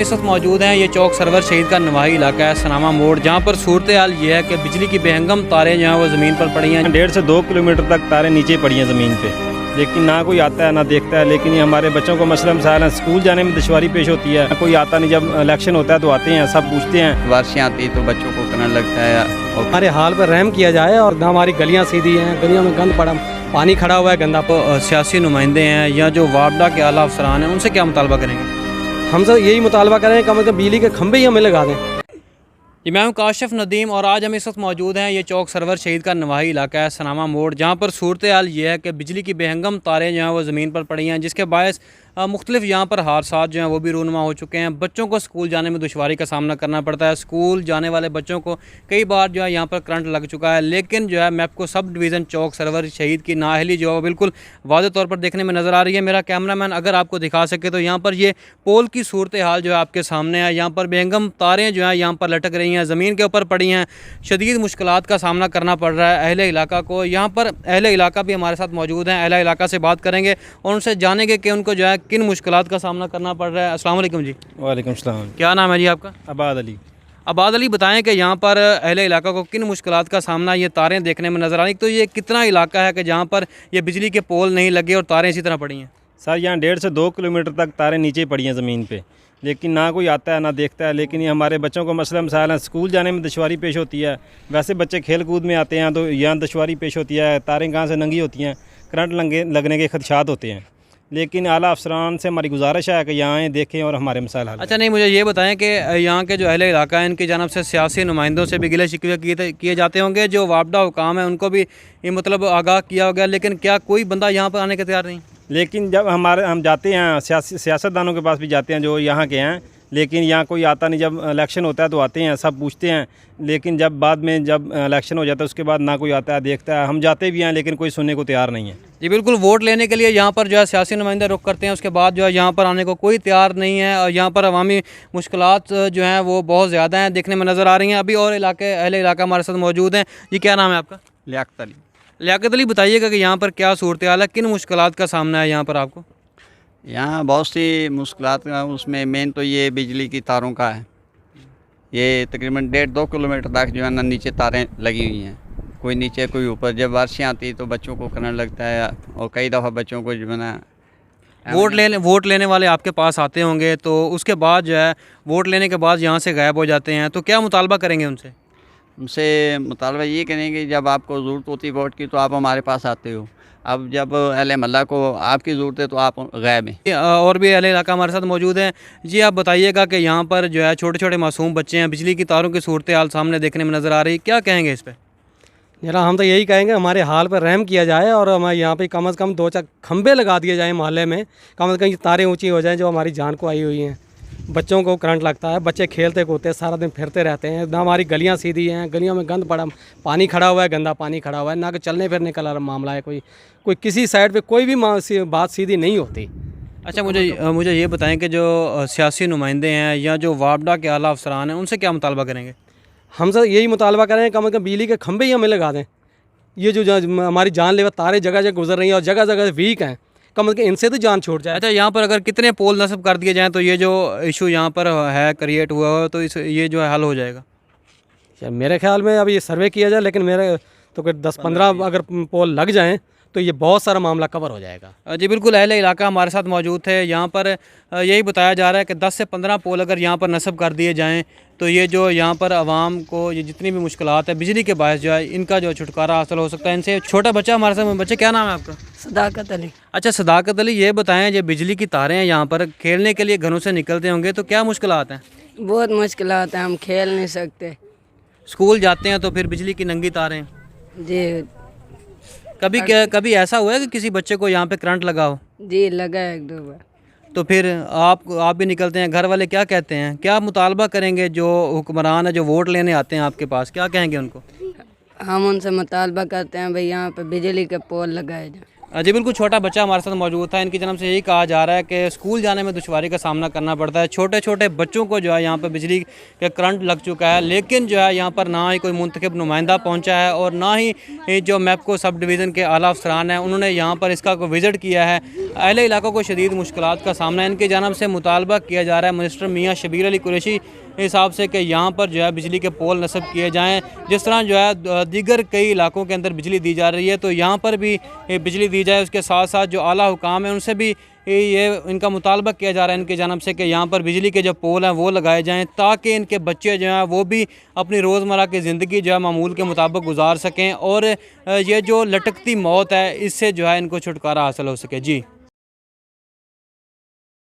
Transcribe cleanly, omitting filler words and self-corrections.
इस वक्त मौजूद हैं ये चौक सरवर शहीद का नवाही इलाका है सनामा मोड़, जहाँ पर सूरत हाल ये है कि बिजली की बेहंगम तारें जो हैं वो ज़मीन पर पड़ी हैं। 1.5 से 2 किलोमीटर तक तारें नीचे पड़ी हैं ज़मीन पे, लेकिन ना कोई आता है ना देखता है। लेकिन ये हमारे बच्चों को मसला मसाइल है, स्कूल जाने में दुश्वारी पेश होती है, कोई आता नहीं। जब इलेक्शन होता है तो आते हैं, सब पूछते हैं। बारिशें आती तो बच्चों को करने लगता है। और हमारे हाल पर रहम किया जाए और ना हमारी गलियाँ सीधी हैं, गलियों में गंद पड़ा, पानी खड़ा हुआ है गंदा। तो सियासी नुमाइंदे हैं या जो वापडा के आला अफसरान हैं उनसे क्या मुतालबा करेंगे? हम सब यही मुतालबा करें कम से कम बिजली के खंभे ही हमें लगा दें। जी, मैं हूं काशिफ नदीम और आज हम इस वक्त मौजूद हैं ये चौक सरवर शहीद का नवाही इलाका है सनामा मोड़, जहां पर सूरत हाल ये है कि बिजली की बेहंगम तारें जो हैं वो ज़मीन पर पड़ी हैं, जिसके बायस मुख्तलिफ यहाँ पर हादसात जो हैं वो भी रूनुमा हो चुके हैं। बच्चों को स्कूल जाने में दुश्वारी का सामना करना पड़ता है। स्कूल जाने वाले बच्चों को कई बार जो है यहाँ पर करंट लग चुका है, लेकिन जो है मैपको सब डिवीज़न चौक सरवर शहीद की नाअहली जो है बिल्कुल वाज़ेह तौर पर देखने में नज़र आ रही है। मेरा कैमरामैन अगर आपको दिखा सके तो यहाँ पर ये पोल की सूरत हाल जो है आपके सामने है। यहाँ पर बेहंगम तारें जो हैं यहाँ पर लटक रही हैं, ज़मीन के ऊपर पड़ी हैं। शदीद मुश्किलात का सामना करना पड़ रहा है अहले इलाका को। यहाँ पर अहले इलाका भी हमारे साथ मौजूद हैं, अहले इलाका से बात करेंगे और उनसे जानेंगे कि उनको जो है किन मुश्किलात का सामना करना पड़ रहा है। अस्सलाम वालेकुम जी। वालेकुम सलाम। क्या नाम है जी आपका? आबाद अली। आबाद अली, बताएं कि यहाँ पर अहले इलाका को किन मुश्किलात का सामना ये तारें देखने में नज़र आ रही, तो ये कितना इलाका है कि जहाँ पर ये बिजली के पोल नहीं लगे और तारें इसी तरह पड़ी हैं? सर यहाँ 1.5 से 2 किलोमीटर तक तारें नीचे पड़ी हैं ज़मीन पे, लेकिन ना कोई आता है ना देखता है। लेकिन ये हमारे बच्चों को मसला मसाइल है, स्कूल जाने में दुश्वारी पेश होती है। वैसे बच्चे खेल कूद में आते हैं तो यहाँ दुश्वारी पेश होती है, तारें कहाँ से नंगी होती हैं, करंट लगने के खदशात होते हैं। लेकिन आला अफसरान से हमारी गुजारिश है कि यहाँ आएँ, देखें और हमारे मसाइल हल। अच्छा, नहीं, मुझे ये बताएं कि यहाँ के जो अहले इलाका है इनकी जानब से सियासी नुमाइंदों से भी गिले शिकवे किए जाते होंगे, जो वापडा हुकाम है उनको भी ये मतलब आगाह किया हो गया, लेकिन क्या कोई बंदा यहाँ पर आने के तैयार नहीं? लेकिन जब हम जाते हैं सियासतदानों के पास भी जाते हैं जो यहाँ के हैं, लेकिन यहाँ कोई आता नहीं। जब इलेक्शन होता है तो आते हैं, सब पूछते हैं। लेकिन जब इलेक्शन हो जाता है उसके बाद ना कोई आता है देखता है। हम जाते भी हैं लेकिन कोई सुनने को तैयार नहीं है। जी बिल्कुल, वोट लेने के लिए यहाँ पर जो है सियासी नुमाइंदे रुख करते हैं, उसके बाद जो है यहाँ पर आने को कोई तैयार नहीं है और यहाँ पर अवामी मुश्किलात जो हैं वो बहुत ज़्यादा हैं, देखने में नज़र आ रही हैं। अभी और अहले इलाका हमारे साथ मौजूद हैं। जी, क्या नाम है आपका? लियाकत अली। लियाकत अली, बताइएगा कि यहाँ पर क्या सूरत हाल है, किन मुश्किलात का सामना है यहाँ पर आपको? यहाँ बहुत सी मुश्किलात का, उसमें मेन तो ये बिजली की तारों का है। ये तकरीबन 1.5-2 किलोमीटर तक जो है ना नीचे तारें लगी हुई हैं, कोई नीचे कोई ऊपर। जब बारिशें आती तो बच्चों को करंट लगता है और कई दफ़ा बच्चों को जो है ना वोट लेने वाले आपके पास आते होंगे, तो उसके बाद जो है वोट लेने के बाद यहाँ से गायब हो जाते हैं, तो क्या मुतालबा करेंगे उनसे? उनसे मुतालबा ये करेंगे जब आपको ज़रूरत होती है वोट की तो आप हमारे पास आते हो, अब जब अहले महल्ला को आपकी ज़रूरत है तो आप गायब हैं। और भी अहले इलाका हमारे साथ मौजूद हैं। जी, आप बताइएगा कि यहाँ पर जो है छोटे छोटे मासूम बच्चे हैं, बिजली की तारों की सूरत हाल सामने देखने में नज़र आ रही है, क्या कहेंगे इस पर? जरा हम तो यही कहेंगे हमारे हाल पर रहम किया जाए और हमारे यहाँ पे कम से कम 2-4 खंभे लगा दिए जाएँ मोहल्ले में, कम से कम तारें ऊँची हो जाएँ जो हमारी जान को आई हुई हैं। बच्चों को करंट लगता है, बच्चे खेलते कूदते सारा दिन फिरते रहते हैं, ना हमारी गलियाँ सीधी हैं, गलियों में गंद पड़ा, पानी खड़ा हुआ है, गंदा पानी खड़ा हुआ है, ना कि चलने फिरने का मामला है। कोई किसी साइड पे कोई भी बात सीधी नहीं होती। अच्छा, मुझे ये बताएं कि जो सियासी नुमाइंदे हैं या जो वापडा के आला अफसरान हैं उनसे क्या मुतालबा करेंगे? हम सब यही मुतालबा करें कम से कम बिजली के खंभे ही हमें लगा दें। ये जो हमारी जानलेवा तारें जगह जगह गुजर रही हैं और जगह जगह वीक हैं, कम से कम इनसे तो जान छूट जाए। अच्छा, यहाँ पर अगर कितने पोल नस्ब कर दिए जाएँ तो ये जो इशू यहाँ पर है क्रिएट हुआ हो तो ये जो है हल हो जाएगा? मेरे ख्याल में अभी ये सर्वे किया जाए, लेकिन मेरे तो 10-15 अगर पोल लग जाएं तो ये बहुत सारा मामला कवर हो जाएगा। जी बिल्कुल, अहले इलाका हमारे साथ मौजूद थे। यहाँ पर यही बताया जा रहा है कि 10 से 15 पोल अगर यहाँ पर नस्ब कर दिए जाएँ तो ये जो यहाँ पर आवाम को ये जितनी भी मुश्किलात है बिजली के बायस जो है इनका जो छुटकारा हासिल हो सकता है इनसे। छोटा बच्चा हमारे साथ, बच्चे क्या नाम है आपका? सदाकत अली। अच्छा, सदाकत अली, ये बताएं जो बिजली की तारें हैं यहाँ पर खेलने के लिए घरों से निकलते होंगे तो क्या मुश्किलात हैं? बहुत मुश्किलात हैं, हम खेल नहीं सकते। स्कूल जाते हैं तो फिर बिजली की नंगी तारें। जी, कभी ऐसा हुआ है कि किसी बच्चे को यहाँ पे करंट लगा हो? जी लगा है 1-2 बार। तो फिर आप भी निकलते हैं, घर वाले क्या कहते हैं, क्या मुतालबा करेंगे? जो हुक्मरान है जो वोट लेने आते हैं आपके पास, क्या कहेंगे उनको? हम उनसे मुतालबा करते हैं भाई यहाँ पे बिजली के पोल लगाए जाए। जी बिल्कुल, छोटा बच्चा हमारे साथ मौजूद था। इनकी जन्म से यही कहा जा रहा है कि स्कूल जाने में दुश्वारी का सामना करना पड़ता है। छोटे छोटे बच्चों को जो है यहाँ पर बिजली के करंट लग चुका है, लेकिन जो है यहाँ पर ना ही कोई मुंतखब नुमाइंदा पहुँचा है और ना ही जो मैपको सब डिवीज़न के आला अफसरान हैं उन्होंने यहाँ पर इसका कोई विज़िट किया है। अहले इलाकों को शदीद मुश्किलात का सामना है। इनकी जानब से मुतालबा किया जा रहा है मिनिस्टर मियाँ शबीर अली कुरैशी हिसाब से कि यहाँ पर जो है बिजली के पोल नस्ब किए जाएँ। जिस तरह जो है दीगर कई इलाकों के अंदर बिजली दी जा रही है, तो यहाँ पर भी बिजली दी जाए। उसके साथ साथ जो आला हुकाम है उनसे भी ये इनका मुतालबा किया जा रहा है इनकी जानब से कि यहाँ पर बिजली के जो पोल हैं वो लगाए जाएँ, ताकि इनके बच्चे जो हैं वो भी अपनी रोज़मर्रा की ज़िंदगी जो है मामूल के मुताबिक गुजार सकें और ये जो लटकती मौत है इससे जो है इनको छुटकारा हासिल हो सके। जी।